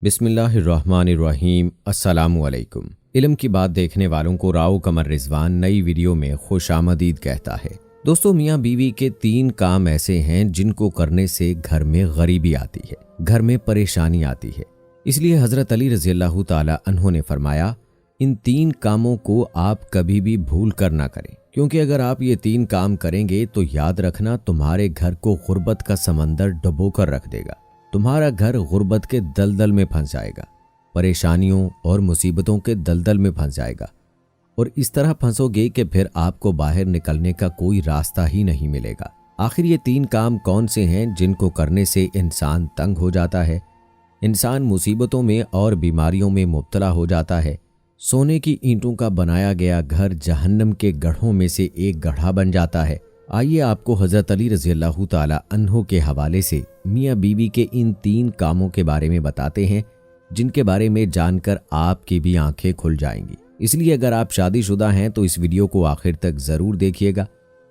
बिस्मिल्लाहिर्रहमानिर्रहीम। अस्सलामुअलैकुम। इल्म की बात देखने वालों को राव कमर रिजवान नई वीडियो में खुश आमदीद कहता है। दोस्तों, मियाँ बीवी के 3 काम ऐसे हैं जिनको करने से घर में गरीबी आती है, घर में परेशानी आती है। इसलिए हज़रत अली रज़ियल्लाहु ताला अन्हो ने फरमाया, इन 3 कामों को आप कभी भी भूल कर ना करें, क्योंकि अगर आप ये 3 काम करेंगे तो याद रखना तुम्हारे घर को गुर्बत का समंदर डुबो कर रख देगा। तुम्हारा घर गुर्बत के दलदल में फंस जाएगा, परेशानियों और मुसीबतों के दलदल में फंस जाएगा और इस तरह फंसोगे कि फिर आपको बाहर निकलने का कोई रास्ता ही नहीं मिलेगा। आखिर ये 3 काम कौन से हैं जिनको करने से इंसान तंग हो जाता है, इंसान मुसीबतों में और बीमारियों में मुब्तला हो जाता है। सोने की ईंटों का बनाया गया घर जहन्नम के गढ़ों में से एक गढ़ा बन जाता है। आइए आपको हज़रत अली रज़ियल्लाहु ताला अन्हो के हवाले से मियाँ बीवी के इन 3 कामों के बारे में बताते हैं, जिनके बारे में जानकर आपकी भी आंखें खुल जाएंगी। इसलिए अगर आप शादीशुदा हैं तो इस वीडियो को आखिर तक ज़रूर देखिएगा,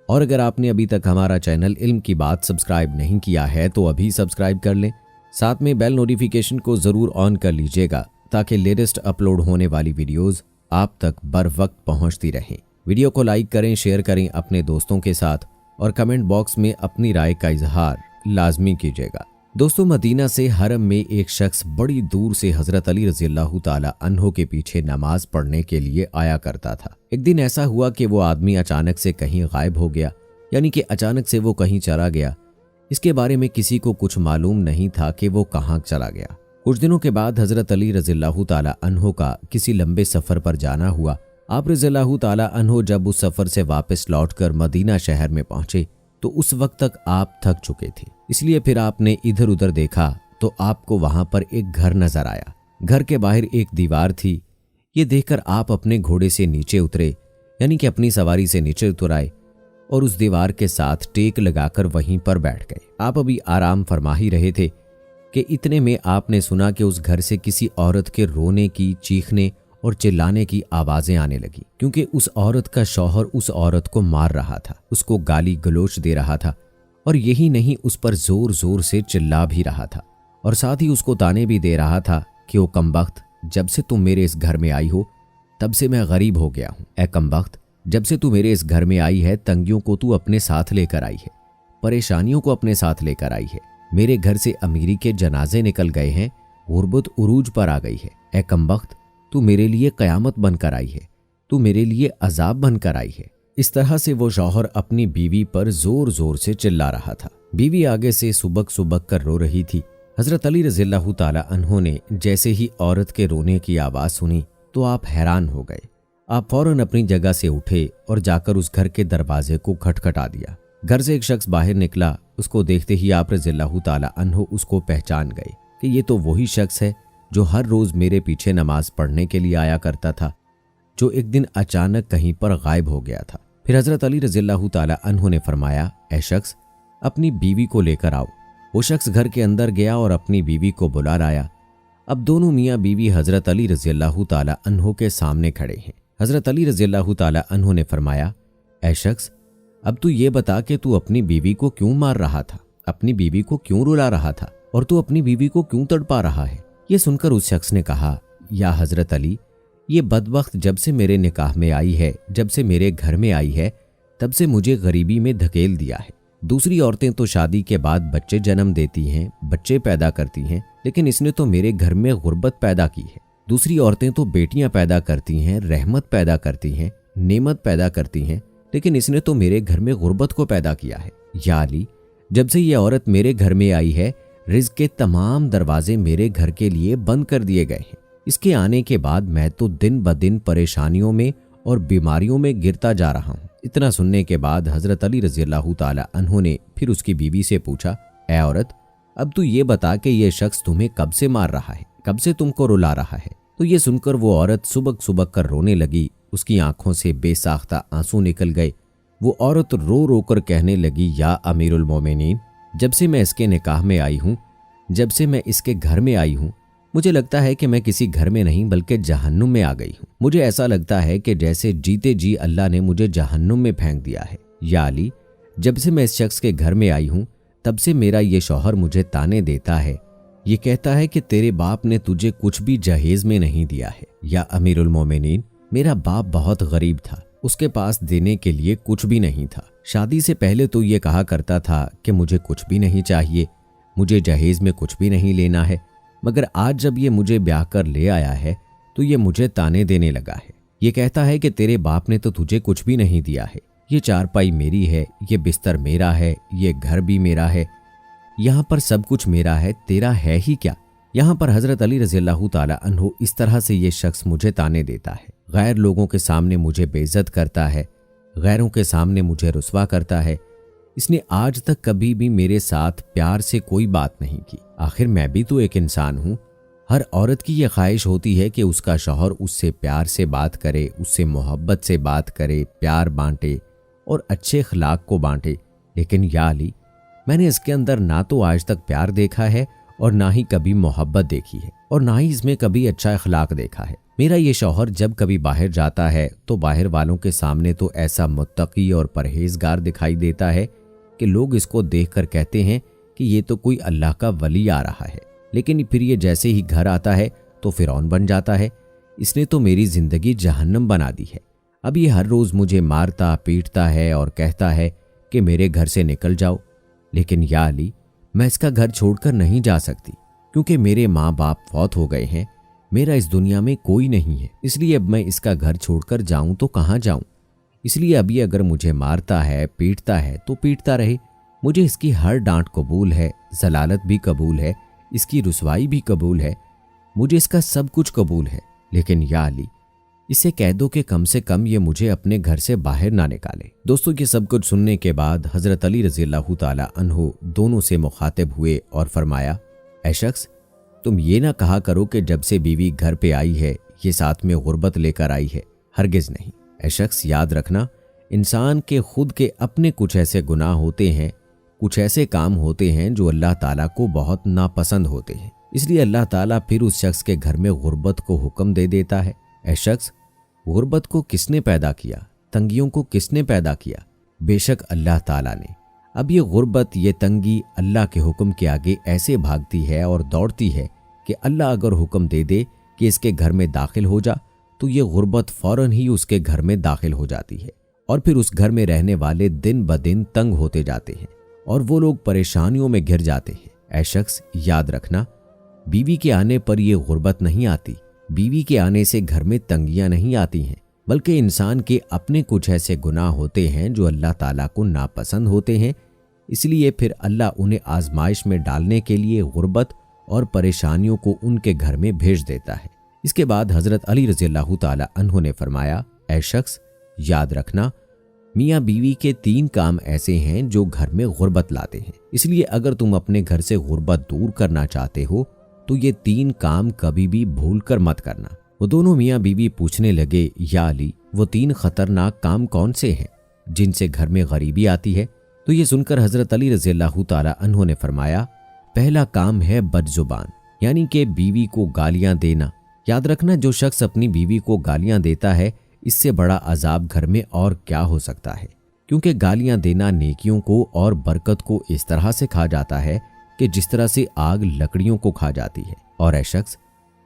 और अगर आपने अभी तक हमारा चैनल इल्म की बात सब्सक्राइब नहीं किया है तो अभी सब्सक्राइब कर लें। साथ में बेल नोटिफिकेशन को ज़रूर ऑन कर लीजिएगा ताकि लेटेस्ट अपलोड होने वाली वीडियोज़ आप तक बर वक्त पहुँचती रहें। वीडियो को लाइक करें, शेयर करें अपने दोस्तों के साथ और कमेंट बॉक्स में अपनी राय का इजहार लाजमी कीजिएगा। दोस्तों, मदीना से हरम में एक शख्स बड़ी दूर से हज़रत अली रज़ियल्लाहु ताला अन्हो के पीछे नमाज पढ़ने के लिए आया करता था। एक दिन ऐसा हुआ कि वो आदमी अचानक से कहीं गायब हो गया, यानी कि अचानक से वो कहीं चला गया। इसके बारे में किसी को कुछ मालूम नहीं था कि वो कहाँ चला गया। कुछ दिनों के बाद हज़रत अली रज़ियल्लाहु ताला अन्हो का किसी लंबे सफ़र पर जाना हुआ। आप रज़ियल्लाहु ताला अन्हो जब उस सफ़र से वापस लौटकर मदीना शहर में पहुंचे तो उस वक्त तक आप थक चुके थे। इसलिए फिर आपने इधर उधर देखा तो आपको वहां पर एक घर नजर आया। घर के बाहर एक दीवार थी। ये देखकर आप अपने घोड़े से नीचे उतरे, यानी कि अपनी सवारी से नीचे उतर आए और उस दीवार के साथ टेक लगाकर वहीं पर बैठ गए। आप अभी आराम फरमा ही रहे थे कि इतने में आपने सुना कि उस घर से किसी औरत के रोने की, चीखने और चिल्लाने की आवाजें आने लगी, क्योंकि उस औरत का शौहर उस औरत को मार रहा था, उसको गाली गलोच दे रहा था और यही नहीं, उस पर जोर जोर से चिल्ला भी रहा था और साथ ही उसको ताने भी दे रहा था कि ओ कमबख्त, जब से तुम मेरे इस घर में आई हो तब से मैं गरीब हो गया हूँ। ए कमबख्त, जब से तू मेरे इस घर में आई है तंगियों को तू अपने साथ लेकर आई है, परेशानियों को अपने साथ लेकर आई है। मेरे घर से अमीरी के जनाजे निकल गए हैं, गुर्बत उरूज पर आ गई है। ए कमबख्त, तू मेरे लिए कयामत बनकर आई है, तू मेरे लिए अजाब बनकर आई है। इस तरह से वो शौहर अपनी बीवी पर जोर जोर से चिल्ला रहा था। बीवी आगे से सुबक सुबक कर रो रही थी। हज़रत अली रज़ियल्लाहु ताला अन्हो ने जैसे ही औरत के रोने की आवाज़ सुनी तो आप हैरान हो गए। आप फौरन अपनी जगह से उठे और जाकर उस घर के दरवाजे को खटखटा दिया। घर से एक शख्स बाहर निकला। उसको देखते ही आप रज़ियल्लाहु ताला अन्हो उसको पहचान गए कि ये तो वही शख्स है जो हर रोज मेरे पीछे नमाज पढ़ने के लिए आया करता था, जो एक दिन अचानक कहीं पर गायब हो गया था। फिर हज़रत अली रज़ियल्लाहु ताला अन्हो ने फरमाया, ऐ शख्स, अपनी बीवी को लेकर आओ। वो शख्स घर के अंदर गया और अपनी बीवी को बुला लाया। अब दोनों मियाँ बीवी हज़रत अली रज़ियल्लाहु ताला अन्हो के सामने खड़े हैं। हज़रत अली रज़ियल्लाहु ताला अन्हो ने फरमाया, ऐ शख्स, अब तू ये बता कि तू अपनी बीवी को क्यों मार रहा था, अपनी बीवी को क्यों रुला रहा था और तू अपनी बीवी को क्यों तड़पा रहा है। ये सुनकर उस शख्स ने कहा, या हज़रत अली, ये बदबख्त जब से मेरे निकाह में आई है, जब से मेरे घर में आई है, तब से मुझे गरीबी में धकेल दिया है। दूसरी औरतें तो शादी के बाद बच्चे जन्म देती हैं, बच्चे पैदा करती हैं, लेकिन इसने तो मेरे घर में गुर्बत पैदा की है। दूसरी औरतें तो बेटियां पैदा करती हैं, रहमत पैदा करती हैं, नेमत पैदा करती हैं, लेकिन इसने तो मेरे घर में गुर्बत को पैदा किया है। या अली, जब से ये औरत मेरे घर में आई है, रिज़्क़ के तमाम दरवाजे मेरे घर के लिए बंद कर दिए गए हैं। इसके आने के बाद मैं तो दिन ब दिन परेशानियों में और बीमारियों में गिरता जा रहा हूँ। इतना सुनने के बाद हज़रत अली रज़ियल्लाहु ताला अन्हो ने फिर उसकी बीवी से पूछा, ऐ औरत, अब तू ये बता कि ये शख्स तुम्हें कब से मार रहा है, कब से तुमको रुला रहा है। तो ये सुनकर वो औरत सुबक सुबक कर रोने लगी। उसकी आंखों से बेसाख्ता आंसू निकल गए। वो औरत रो रो कर कहने लगी, या अमीरुल मोमिनीन, जब से मैं इसके निकाह में आई हूँ, जब से मैं इसके घर में आई हूँ, मुझे लगता है कि मैं किसी घर में नहीं बल्कि जहन्नुम में आ गई हूँ। मुझे ऐसा लगता है कि जैसे जीते जी अल्लाह ने मुझे जहन्नुम में फेंक दिया है। या अली, जब से मैं इस शख्स के घर में आई हूँ तब से मेरा ये शौहर मुझे ताने देता है, ये कहता है कि तेरे बाप ने तुझे कुछ भी जहेज में नहीं दिया है। या अमीरुल मोमिनीन, मेरा बाप बहुत गरीब था, उसके पास देने के लिए कुछ भी नहीं था। शादी से पहले तो ये कहा करता था कि मुझे कुछ भी नहीं चाहिए, मुझे जहेज में कुछ भी नहीं लेना है, मगर आज जब ये मुझे ब्याह कर ले आया है तो ये मुझे ताने देने लगा है। ये कहता है कि तेरे बाप ने तो तुझे कुछ भी नहीं दिया है, ये चारपाई मेरी है, ये बिस्तर मेरा है, ये घर भी मेरा है, यहाँ पर सब कुछ मेरा है, तेरा है ही क्या। यहाँ पर हजरत अली रज़ियल्लाहु ताला अन्हु इस तरह से ये शख्स मुझे ताने देता है, गैर लोगों के सामने मुझे बेइज्जत करता है, गैरों के सामने मुझे रुस्वा करता है। इसने आज तक कभी भी मेरे साथ प्यार से कोई बात नहीं की। आखिर मैं भी तो एक इंसान हूँ। हर औरत की ये ख्वाहिश होती है कि उसका शौहर उससे प्यार से बात करे, उससे मोहब्बत से बात करे, प्यार बांटे और अच्छे अखलाक को बांटे। लेकिन या अली, मैंने इसके अंदर ना तो आज तक प्यार देखा है और ना ही कभी मोहब्बत देखी है और ना ही इसमें कभी अच्छा अखलाक देखा है। मेरा ये शौहर जब कभी बाहर जाता है तो बाहर वालों के सामने तो ऐसा मुत्तकी और परहेजगार दिखाई देता है कि लोग इसको देखकर कहते हैं कि ये तो कोई अल्लाह का वली आ रहा है, लेकिन फिर ये जैसे ही घर आता है तो फिरौन बन जाता है। इसने तो मेरी जिंदगी जहन्नम बना दी है। अब ये हर रोज मुझे मारता पीटता है और कहता है कि मेरे घर से निकल जाओ। लेकिन या अली, मैं इसका घर छोड़कर नहीं जा सकती, क्योंकि मेरे माँ बाप फौत हो गए हैं, मेरा इस दुनिया में कोई नहीं है। इसलिए अब मैं इसका घर छोड़कर जाऊं तो कहाँ जाऊं। इसलिए अभी अगर मुझे मारता है पीटता है तो पीटता रहे, मुझे इसकी हर डांट कबूल है, जलालत भी कबूल है, इसकी रुसवाई भी कबूल है, मुझे इसका सब कुछ कबूल है। लेकिन या अली, इसे कह दो कि कम से कम ये मुझे अपने घर से बाहर ना निकाले। दोस्तों, ये सब कुछ सुनने के बाद हजरत अली रज़ियल्लाहु ताला अन्हु दोनों से मुखातिब हुए और फरमाया, ऐ शख्स, तुम ये ना कहा करो कि जब से बीवी घर पे आई है ये साथ में गुर्बत लेकर आई है, हरगिज नहीं। ऐ शख्स, याद रखना, इंसान के खुद के अपने कुछ ऐसे गुनाह होते हैं, कुछ ऐसे काम होते हैं जो अल्लाह ताला को बहुत नापसंद होते हैं। इसलिए अल्लाह ताला फिर उस शख्स के घर में गुर्बत को हुक्म दे देता है। ऐ शख्स, गुर्बत को किसने पैदा किया, तंगियों को किसने पैदा किया? बेशक अल्लाह ताला ने। अब ये गुर्बत, ये तंगी अल्लाह के हुक्म के आगे ऐसे भागती है और दौड़ती है कि अल्लाह अगर हुक्म दे दे कि इसके घर में दाखिल हो जा तो ये गुर्बत फौरन ही उसके घर में दाखिल हो जाती है और फिर उस घर में रहने वाले दिन ब दिन तंग होते जाते हैं और वो लोग परेशानियों में घिर जाते हैं। ऐ शख्स, याद रखना, बीवी के आने पर ये गुर्बत नहीं आती, बीवी के आने से घर में तंगियां नहीं आती हैं, बल्कि इंसान के अपने कुछ ऐसे गुनाह होते हैं जो अल्लाह ताला को नापसंद होते हैं। इसलिए फिर अल्लाह उन्हें आजमाइश में डालने के लिए गुर्बत और परेशानियों को उनके घर में भेज देता है। इसके बाद हजरत अली रज़ियल्लाहु ताला अन्हु ने फरमाया, ऐ शख्स, याद रखना, मियाँ बीवी के 3 काम ऐसे हैं जो घर में गुर्बत लाते हैं। इसलिए अगर तुम अपने घर से गुर्बत दूर करना चाहते हो तो ये 3 काम कभी भी भूल कर मत करना। वो दोनों मियाँ बीवी पूछने लगे, या अली, वो 3 खतरनाक काम कौन से हैं जिनसे घर में गरीबी आती है? तो ये सुनकर हजरत अली रज़ियल्लाहु ताला अन्हु ने फरमाया, पहला काम है बदजुबान, यानी कि बीवी को गालियां देना। याद रखना, जो शख्स अपनी बीवी को गालियां देता है, इससे बड़ा अजाब घर में और क्या हो सकता है, क्योंकि गालियां देना नेकियों को और बरकत को इस तरह से खा जाता है कि जिस तरह से आग लकड़ियों को खा जाती है। और ऐ शख्स,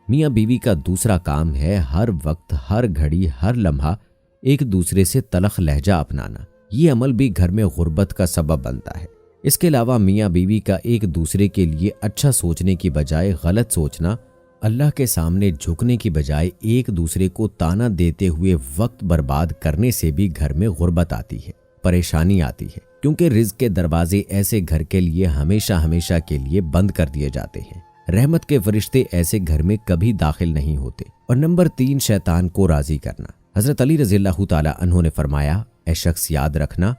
मियाँ बीवी का दूसरा काम है हर वक्त, हर घड़ी, हर लम्हा एक दूसरे से तलख लहजा अपनाना। ये अमल भी घर में गुर्बत का सबब बनता है। इसके अलावा मियाँ बीवी का एक दूसरे के लिए अच्छा सोचने की बजाय गलत सोचना, अल्लाह के सामने झुकने की बजाय एक दूसरे को ताना देते हुए वक्त बर्बाद करने से भी घर में गुर्बत आती है, परेशानी आती है, क्योंकि रिज़्क के दरवाजे ऐसे घर के लिए हमेशा हमेशा के लिए बंद कर दिए जाते हैं। रहमत के फरिश्ते ऐसे घर में कभी दाखिल नहीं होते। और नंबर 3, शैतान को राजी करना। हजरत अली रज़ियल्लाहु ताला अन्हु ने फरमाया, ऐ शख्स, याद रखना,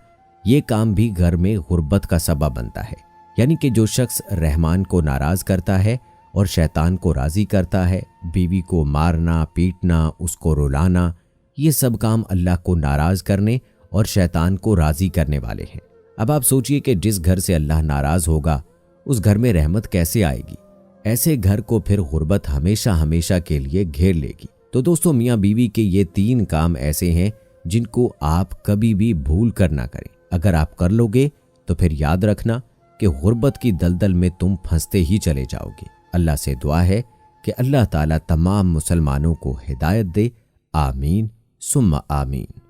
ये काम भी घर में गुर्बत का सबब बनता है। यानी कि जो शख्स रहमान को नाराज करता है और शैतान को राजी करता है, बीवी को मारना पीटना, उसको रुलाना, ये सब काम अल्लाह को नाराज करने और शैतान को राजी करने वाले हैं। अब आप सोचिए कि जिस घर से अल्लाह नाराज होगा उस घर में रहमत कैसे आएगी? ऐसे घर को फिर गुर्बत हमेशा हमेशा के लिए घेर लेगी। तो दोस्तों, मियाँ बीवी के ये 3 काम ऐसे हैं जिनको आप कभी भी भूल कर ना करें। अगर आप कर लोगे तो फिर याद रखना कि गुर्बत की दलदल में तुम फंसते ही चले जाओगे। اللہ سے دعا ہے کہ اللہ تعالیٰ تمام مسلمانوں کو ہدایت دے، آمین ثم آمین۔